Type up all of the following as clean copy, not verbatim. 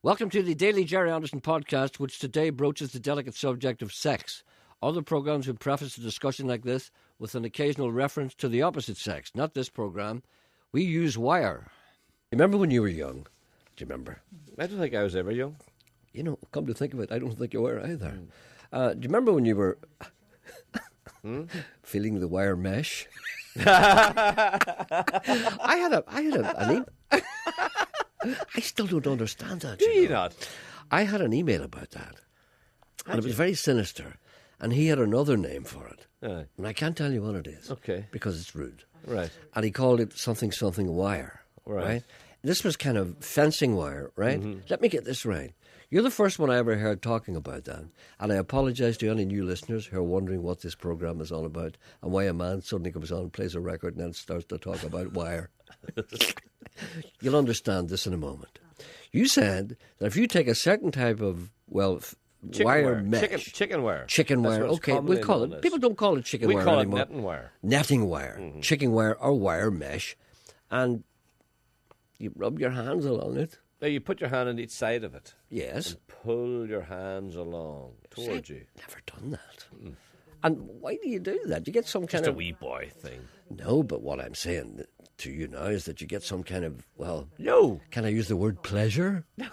Welcome to the Daily Jerry Anderson podcast, which today broaches the delicate subject of sex. Other programs would preface a discussion like this with an occasional reference to the opposite sex. Not this program. We use wire. Remember when you were young? Do you remember? I don't think I was ever young. You know, come to think of it, I don't think you were either. Do you remember when you were feeling the wire mesh? I still don't understand that. Do you not? I had an email about that. And it was very sinister. And he had another name for it. Aye. And I can't tell you what it is. Okay. Because it's rude. Right. And he called it something wire. Right. This was kind of fencing wire, right? Mm-hmm. Let me get this right. You're the first one I ever heard talking about that. And I apologise to any new listeners who are wondering what this programme is all about and why a man suddenly comes on, plays a record, and then starts to talk about wire. You'll understand this in a moment. You said that if you take a certain type of, wire mesh. Chicken wire. Chicken wire. Okay, we'll call it. People don't call it chicken wire anymore. We call it netting wire. Netting wire. Mm-hmm. Chicken wire or wire mesh. And you rub your hands along it. Now you put your hand on each side of it. Yes. And pull your hands along towards you. Never done that. Mm. And why do you do that? You get some kind of... Just a wee boy thing. No, but what I'm saying to you now is that you get some kind of, No. Can I use the word pleasure? No. Do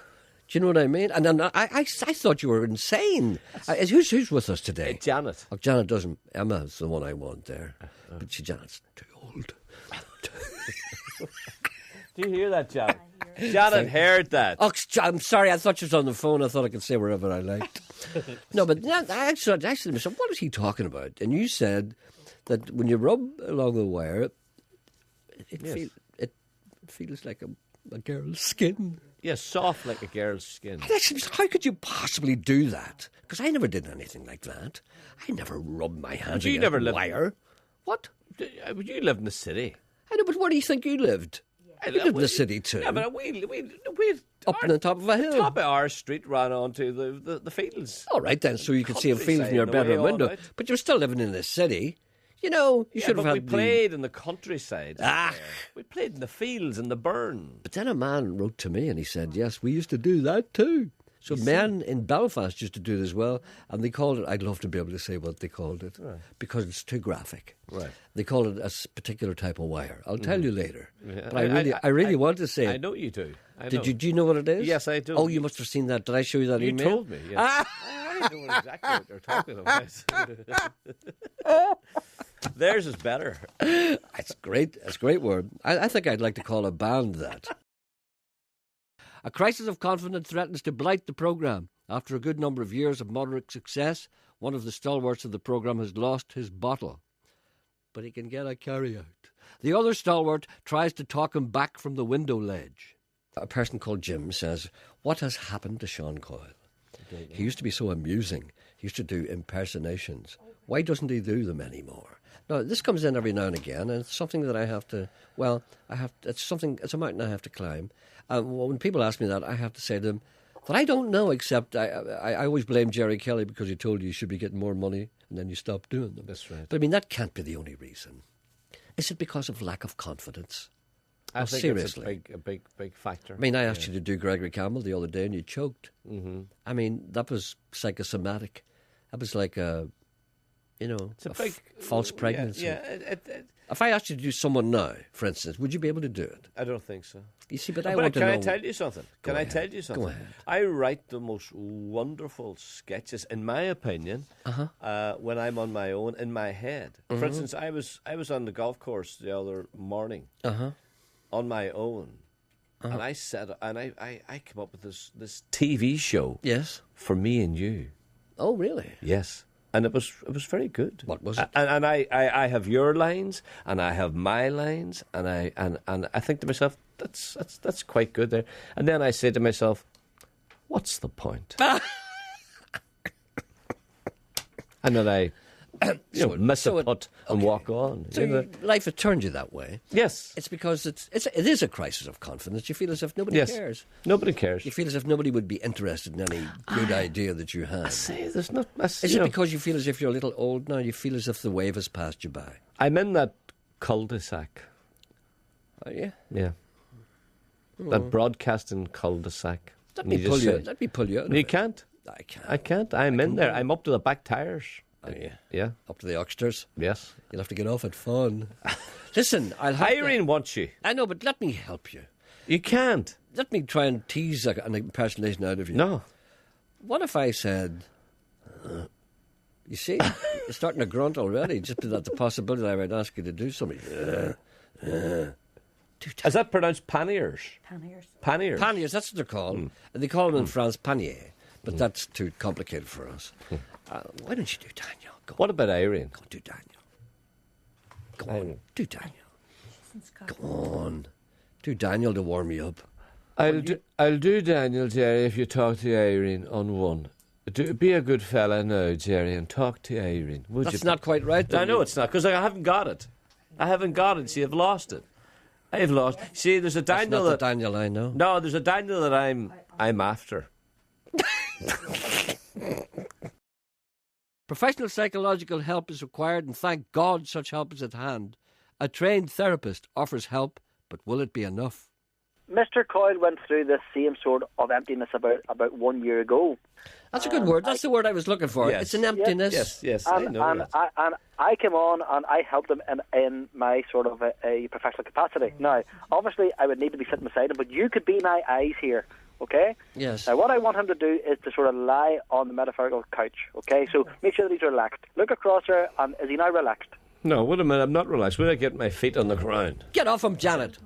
you know what I mean? And I thought you were insane. Who's with us today? Janet. Oh, Janet doesn't. Emma's the one I want there. But Janet's too old. Do you hear that, Janet? Janet heard that. Oh, I'm sorry. I thought she was on the phone. I thought I could say wherever I liked. No, but I actually asked myself, what is he talking about? And you said that when you rub along the wire, it feels like a girl's skin. Yes, soft like a girl's skin. How could you possibly do that? Because I never did anything like that. I never rubbed my hands against wire. What? You lived in the city. I know, but where do you think you lived? You lived in the city too. Yeah, but we up on the top of a hill. The top of our street ran onto the fields. All right then, so you could see a field from your bedroom window. Right. But you're still living in the city. You know, you should have had. We played in the countryside. We played in the fields in the burn. But then a man wrote to me and he said, "Yes, we used to do that too." So men in Belfast used to do it as well, and they called it. I'd love to be able to say what they called it because it's too graphic. Right. They call it a particular type of wire. I'll tell you later. Yeah. But I really want to say it. I know you do. Do you know what it is? Yes, I do. Oh, you must have seen that. Did I show you that email? You told me. Yes. I know exactly what you're talking about. Theirs is better. It's great. It's a great word. I think I'd like to call a band that. A crisis of confidence threatens to blight the programme. After a good number of years of moderate success, one of the stalwarts of the programme has lost his bottle. But he can get a carry-out. The other stalwart tries to talk him back from the window ledge. A person called Jim says, "What has happened to Sean Coyle? He used to be so amusing. He used to do impersonations. Why doesn't he do them anymore?" Now, this comes in every now and again, and it's something that I have to, it's a mountain I have to climb. When people ask me that, I have to say to them that I don't know, except I always blame Jerry Kelly because he told you should be getting more money, and then you stop doing them. That's right. But I mean, that can't be the only reason. Is it because of lack of confidence? I think seriously. It's a big factor. I mean, I asked you to do Gregory Campbell the other day, and you choked. Mm-hmm. I mean, that was psychosomatic. That was like it's a false pregnancy. Yeah. If I asked you to do someone now, for instance, would you be able to do it? I don't think so. You see, but I want to know. Can I tell you something? Go ahead. I write the most wonderful sketches, in my opinion, when I'm on my own in my head. Mm-hmm. For instance, I was on the golf course the other morning on my own, and I said, and I came up with this TV show. Yes, for me and you. Oh, really? Yes. And it was very good. What was it? And I have your lines, and I have my lines, and I think to myself, that's quite good there. And then I say to myself, what's the point? And then I miss a putt and walk on. So life has turned you that way. Yes. It's because it is a crisis of confidence. You feel as if nobody cares. Nobody cares. You feel as if nobody would be interested in any good idea that you had. I say, there's not... Is it because you feel as if you're a little old now? You feel as if the wave has passed you by? I'm in that cul-de-sac. Are you? Yeah. That broadcasting cul-de-sac. Let me pull you out of You it. can't. I can't. I'm in there. I'm up to the back tires. Oh, yeah. Yeah. Up to the Oxters. Yes. You'll have to get off at fun. Listen, I'll have Irene wants you. I know, but let me help you. You can't. Let me try and tease an impersonation out of you. No. What if I said, you see, you're starting to grunt already, just that the possibility that I might ask you to do something. Is that pronounced panniers? Panniers. Panniers, that's what they're called. And they call them in France panier, but that's too complicated for us. Why don't you do Daniel? Go What on. about Irene? Go on, do Daniel. Go on, do Daniel. Go on. Do Daniel to warm you up. I'll do Daniel, Jerry, if you talk to Irene on one. Be a good fella now, Jerry, and talk to Irene. Would That's you? not quite right. I know it's not, because I haven't got it. See, I've lost it. I've lost. See, there's a That's Daniel not that... the Daniel I know. No, there's a Daniel that I'm after. Professional psychological help is required, and thank God such help is at hand. A trained therapist offers help, but will it be enough? Mr. Coyle went through this same sort of emptiness about 1 year ago. That's a good word. That's the word I was looking for. Yes. It's an emptiness. Yes, I know that. And I came on and I helped him in my sort of a professional capacity. Now, obviously, I would need to be sitting beside him, but you could be my eyes here, okay? Yes. Now, what I want him to do is to sort of lie on the metaphorical couch, okay? So make sure that he's relaxed. Look across there, and is he now relaxed? No, wait a minute, I'm not relaxed. When I get my feet on the ground. Get off him, Janet.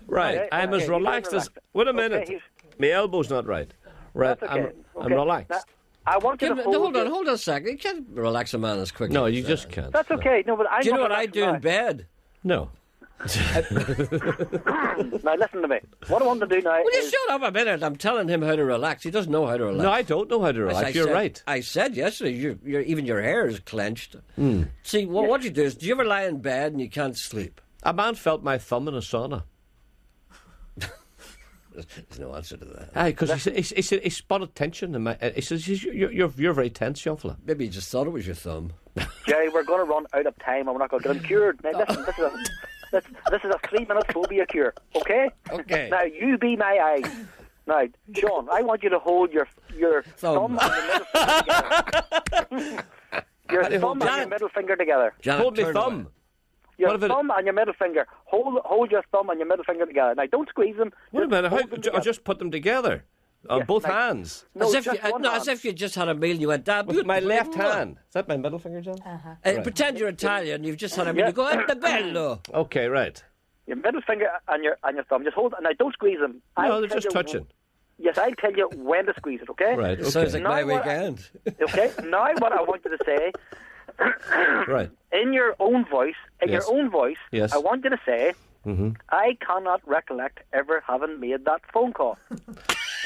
Right, Okay, I'm as okay, relaxed as... relaxed. Wait a Okay, minute. he's- My elbow's not right. Right, That's okay. I'm Okay. relaxed. Now, I want you to hold Hold on a second. You can't relax a man as quickly. No, as you that. just can't. That's okay. No, but I'm Do you know not what I relaxed do now. in bed? No. Now, listen to me. What I want to do now Will you is... shut up a minute? I'm telling him how to relax. He doesn't know how to relax. No, I don't know how to As relax. I You're said- right. I said yesterday, even your hair is clenched. See, what you do is, do you ever lie in bed and you can't sleep? A man felt my thumb in a sauna. There's no answer to that. Aye, because he spotted tension in my... He says, you're very tense, young fella. Maybe you just thought it was your thumb. Jerry, we're going to run out of time and we're not going to get him cured. Now, listen, this is a 3-minute phobia cure, okay? Okay. Now, you be my eyes. Now, Sean, I want you to hold your Thumb. thumb and your middle finger together. Your thumb and your middle finger together. Janet, Hold my turn thumb. away. Your What if it- thumb and your middle finger. Hold your thumb and your middle finger together. Now, don't squeeze them. Wait a minute, hold them I together. just put them together. On Yeah, both like- hands. No, as, if just you, one no, hand. as if you just had a meal and you went, Dad, With my left hand. Is that my middle finger, John? Pretend you're Italian, you've just had a meal, you go, bello. Okay, right. Your middle finger and your thumb. Just hold it. Now, don't squeeze them. No, I'll they're tell just you- touching. Yes, I'll tell you when to squeeze it, okay? Right, okay. Sounds like Now my what- weekend. Okay, now what I want you to say, Right. in your own voice, Yes. Yes. I want you to say, I cannot recollect ever having made that phone call.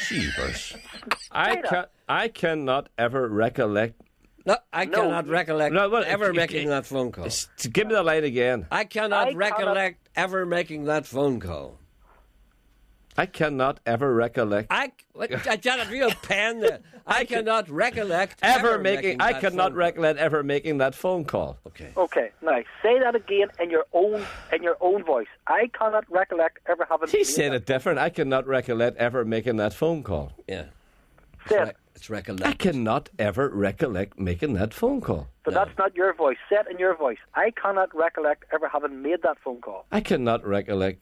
Jeepers. I cannot ever recollect... No, I cannot recollect No, well, ever if- making that phone call. Give me the line again. I cannot recollect ever making that phone call. I cannot ever recollect... Janet, real pen there. I cannot recollect ever making... I that cannot phone recollect ever making that phone call. call. Okay. Okay, now say that again in your own voice. I cannot recollect ever having. He made said that. it different. I cannot recollect ever making that phone call. Yeah. Say it, It's I recollect. cannot ever recollect making that phone call. but that's not your voice. Say it in your voice. I cannot recollect ever having made that phone call. I cannot recollect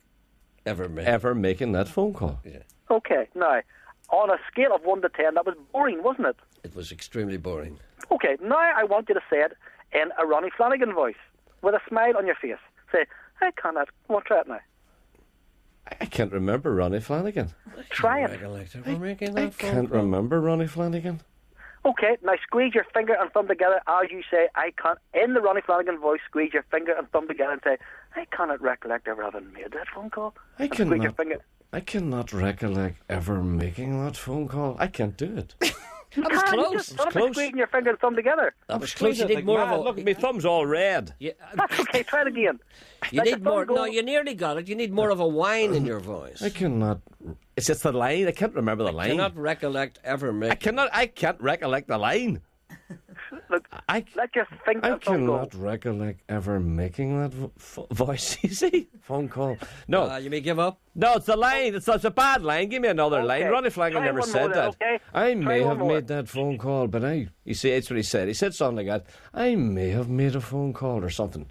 Ever make. ever making that phone call. Yeah. Okay, now on a scale of 1 to 10, that was boring, wasn't it? It was extremely boring. Okay, now I want you to say it in a Ronnie Flanagan voice with a smile on your face. Say, I cannot. Well, try it now. I can't remember Ronnie Flanagan. Try it. Recollect ever making I that phone can't call. remember Ronnie Flanagan. Okay, now squeeze your finger and thumb together as you say, I can't. In the Ronnie Flanagan voice, squeeze your finger and thumb together and say, I cannot recollect ever having made that phone call. I And squeeze your cannot. finger. I cannot recollect ever making that phone call. I can't do it. That was You close. just done it by close. squeezing your finger and thumb together. That was close. You need more of a. Look, my thumb's all red. Yeah, That's okay, try it again. you Let need your thumb more. go. No, you nearly got it. You need more of a whine in your voice. I cannot. It's just the line. I can't remember the line. Cannot recollect ever making. I can't recollect the line. Look, let your finger I and thumb go. cannot recollect ever making that voice, you see, phone call. No. You may give up. No, it's the line. It's a bad line. Give me another line. Ronnie Flanagan Try never one said more that. then, okay? I may Try one have more. made that phone call, but you see, it's what he said. He said something like that. I may have made a phone call or something.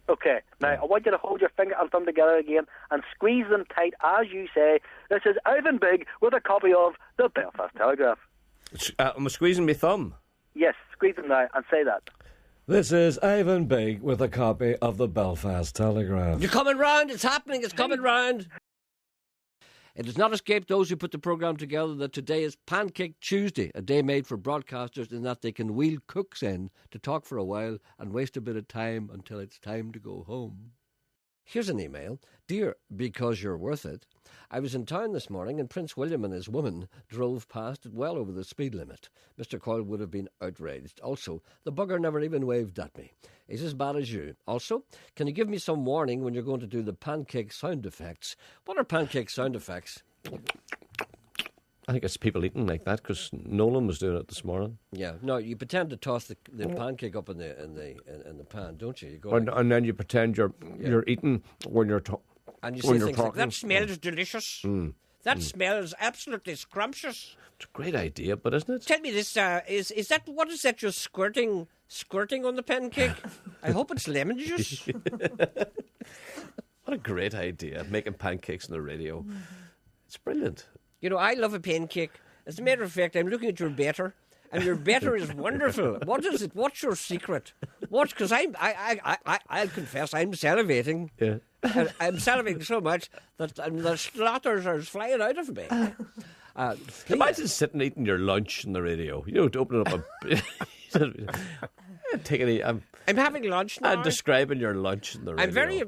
Okay, now I want you to hold your finger and thumb together again and squeeze them tight as you say. This is Ivan Big with a copy of the Belfast Telegraph. I'm squeezing my thumb. Yes, squeeze them now and say that. This is Ivan Big with a copy of the Belfast Telegraph. You're coming round. It's happening. It's coming round. It does not escape those who put the programme together that today is Pancake Tuesday, a day made for broadcasters in that they can wheel cooks in to talk for a while and waste a bit of time until it's time to go home. Here's an email. Dear Because You're Worth It, I was in town this morning and Prince William and his woman drove past it well over the speed limit. Mr. Coyle would have been outraged. Also, the bugger never even waved at me. He's as bad as you. Also, can you give me some warning when you're going to do the pancake sound effects? What are pancake sound effects? I think it's people eating like that because Nolan was doing it this morning. Yeah, no, you pretend to toss the pancake up in the pan, don't you? You go And then you pretend you're eating when you're talking. and you say things like, that smells delicious. That smells absolutely scrumptious. It's a great idea, but isn't it? Tell me this, is that, what is that you're squirting on the pancake? I hope it's lemon juice. What a great idea, making pancakes on the radio. It's brilliant. You know, I love a pancake. As a matter of fact, I'm looking at your batter, and your batter is wonderful. What is it? What's your secret? Because I'll confess, I'm salivating. Yeah. I'm salivating so much that the slaughters are flying out of me. Imagine sitting eating your lunch on the radio. You know, to open up I'm having lunch now. I'm describing your lunch on the radio.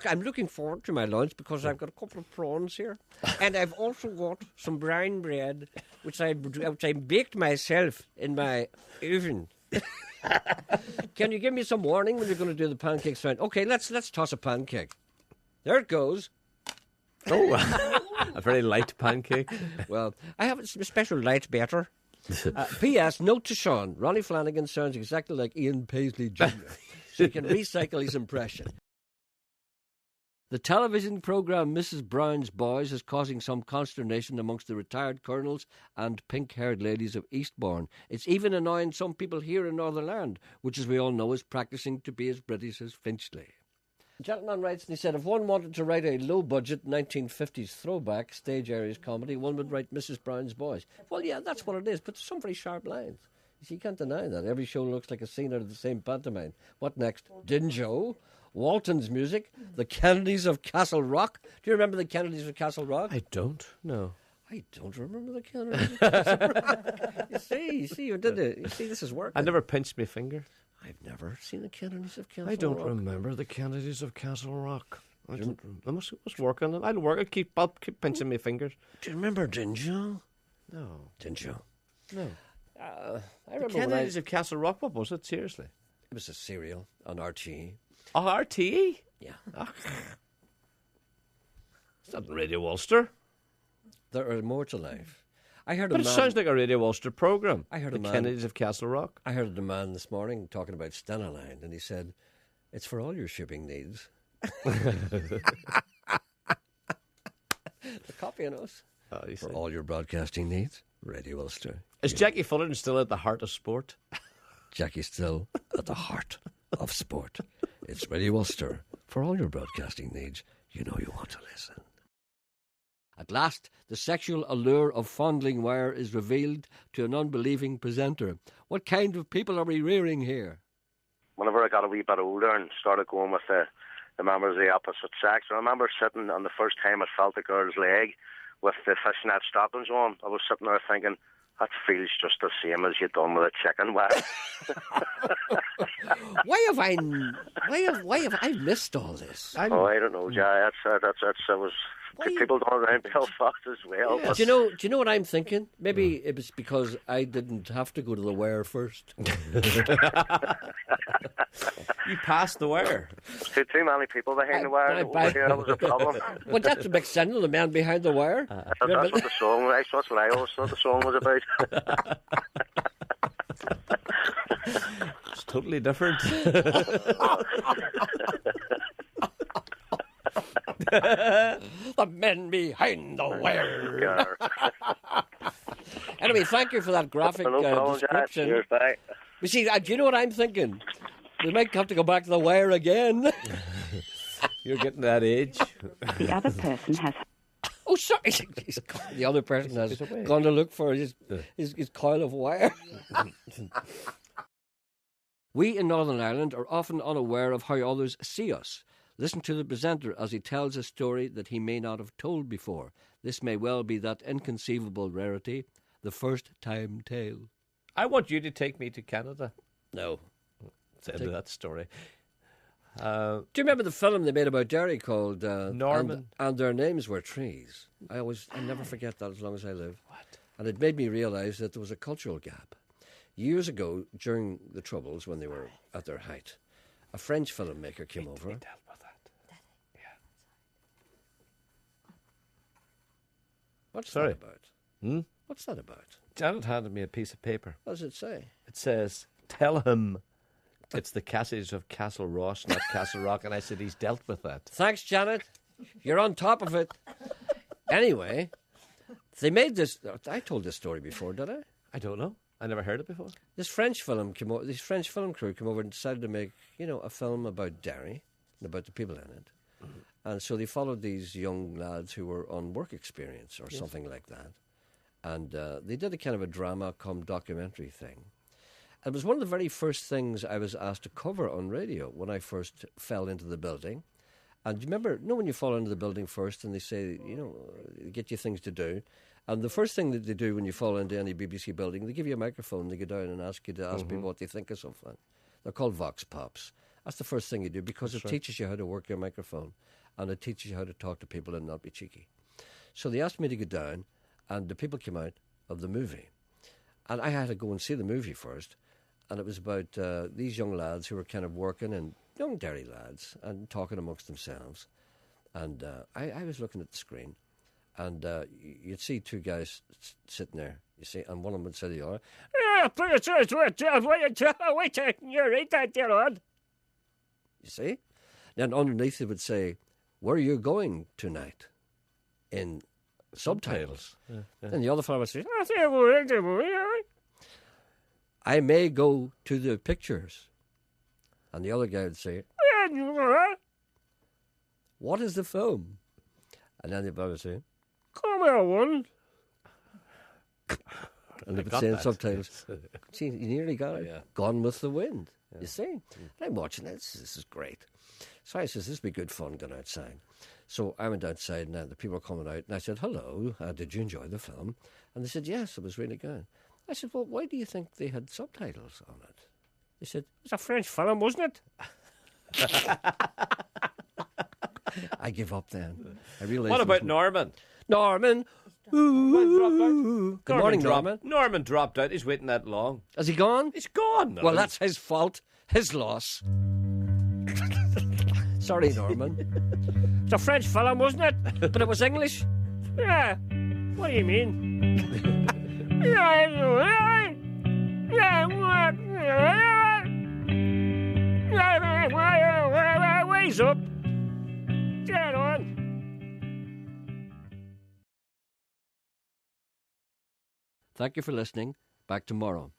I'm looking forward to my lunch because I've got a couple of prawns here, and I've also got some brown bread, which I baked myself in my oven. Can you give me some warning when you're going to do the pancake sound? Okay, let's toss a pancake. There it goes. Oh, a very light pancake. Well, I have a special light batter. P.S. Note to Sean, Ronnie Flanagan sounds exactly like Ian Paisley Jr., so he can recycle his impression. The television programme Mrs. Brown's Boys is causing some consternation amongst the retired colonels and pink-haired ladies of Eastbourne. It's even annoying some people here in Northern Ireland, which, as we all know, is practising to be as British as Finchley. The gentleman writes, and he said, if one wanted to write a low-budget 1950s throwback stage areas comedy, one would write Mrs. Brown's Boys. Well, yeah, that's what it is, but some very sharp lines. You see, you can't deny that. Every show looks like a scene out of the same pantomime. What next? Dinjo, Walton's music, the Kennedys of Castle Rock. Do you remember the Kennedys of Castle Rock? I don't, no. I don't remember the Kennedys of Castle Rock. You see, you did it. You see, this is working. I never pinched my finger. I've never seen the Kennedys of Castle Rock. I don't remember the Kennedys of Castle Rock. I must work on them. I'll keep pinching my fingers. Do you remember Dinjo? No. Dinjo? No. I The remember Kennedys of Castle Rock, what was it? Seriously? It was a serial on RTE. Oh, RTE? Yeah. It's not Radio Ulster. There are more to life. But it sounds like a Radio Ulster programme. I heard the Kennedys of Castle Rock. I heard a man this morning talking about Stena Line, and he said, it's for all your shipping needs. The copying us. For all your broadcasting needs, Radio Ulster. Is Jackie Fullerton still at the heart of sport? Jackie's still at the heart of sport. It's Radio Ulster. For all your broadcasting needs, you know you want to listen. At last, the sexual allure of fondling wire is revealed to an unbelieving presenter. What kind of people are we rearing here? Whenever I got a wee bit older and started going with the members of the opposite sex, I remember sitting on the first time I felt a girl's leg with the fishnet stockings on. I was sitting there thinking, that feels just the same as you done with a chicken wire. Why have I missed all this? I don't know, Jay. That was people going around Belfast as well. Yes. Do you know what I'm thinking? Maybe it was because I didn't have to go to the wire first. You passed the wire. Too many people behind the wire. That was a problem. Well, that's a big signal, the man behind the wire. That's what the song was. That's what I always thought the song was about. It's totally different. The men behind the wire. Anyway, thank you for that graphic description. Cheers, bye. You see, do you know what I'm thinking? We might have to go back to the wire again. You're getting that age. The other person has... Oh, sorry. The other person has gone to look for his coil of wire. We in Northern Ireland are often unaware of how others see us. Listen to the presenter as he tells a story that he may not have told before. This may well be that inconceivable rarity, the first-time tale. I want you to take me to Canada. No. It's the end of that story. Do you remember the film they made about Derry called Norman? And Their Names Were Trees? I'll never forget that as long as I live. What? And it made me realise that there was a cultural gap. Years ago, during the Troubles, when they were at their height, a French filmmaker came over. We dealt with that. Yeah. What's that about? What's that about? Janet handed me a piece of paper. What does it say? It says, "Tell him it's the Cassies of Castle Ross, not Castle Rock." And I said, he's dealt with that. Thanks, Janet. You're on top of it. Anyway, they made this. I told this story before, did I? I don't know. I never heard it before. This French film crew came over and decided to make, a film about Derry and about the people in it. Mm-hmm. And so they followed these young lads who were on work experience or something like that. And they did a kind of a drama cum documentary thing. It was one of the very first things I was asked to cover on radio when I first fell into the building. And you remember, when you fall into the building first and they say, get you things to do. And the first thing that they do when you fall into any BBC building, they give you a microphone, they go down and ask you to ask people what they think of something. They're called vox pops. That's the first thing you do because it teaches you how to work your microphone and it teaches you how to talk to people and not be cheeky. So they asked me to go down and the people came out of the movie. And I had to go and see the movie first. And it was about these young lads who were kind of working, and young Derry lads, and talking amongst themselves. And I was looking at the screen, and you'd see two guys sitting there, you see, and one of them would say to the other, you're right out there, lad. You see? Then underneath it would say, "Where are you going tonight?" in subtitles. Yeah. And the other fellow would say, "I may go to the pictures." And the other guy would say, "What is the film?" And then the fellow would say, "Come here, one." And they would say in subtitles, "See, you nearly got it. Yeah. Gone with the Wind." Yeah. You see? And I'm watching this. This is great. So I says, "This will be good fun going outside." So I went outside and the people were coming out. And I said, "Hello, did you enjoy the film?" And they said, "Yes, it was really good." I said, "Well, why do you think they had subtitles on it?" They said, "It's a French film, wasn't it?" I give up then. I realised. What about Norman? Norman. Ooh. Good morning, Norman. Norman dropped out. He's waiting that long. Has he gone? He's gone. Well, that's his fault. His loss. Sorry, Norman. It's a French film, wasn't it? But it was English. Yeah. What do you mean? Ways up. Get on. Thank you for listening. Back tomorrow.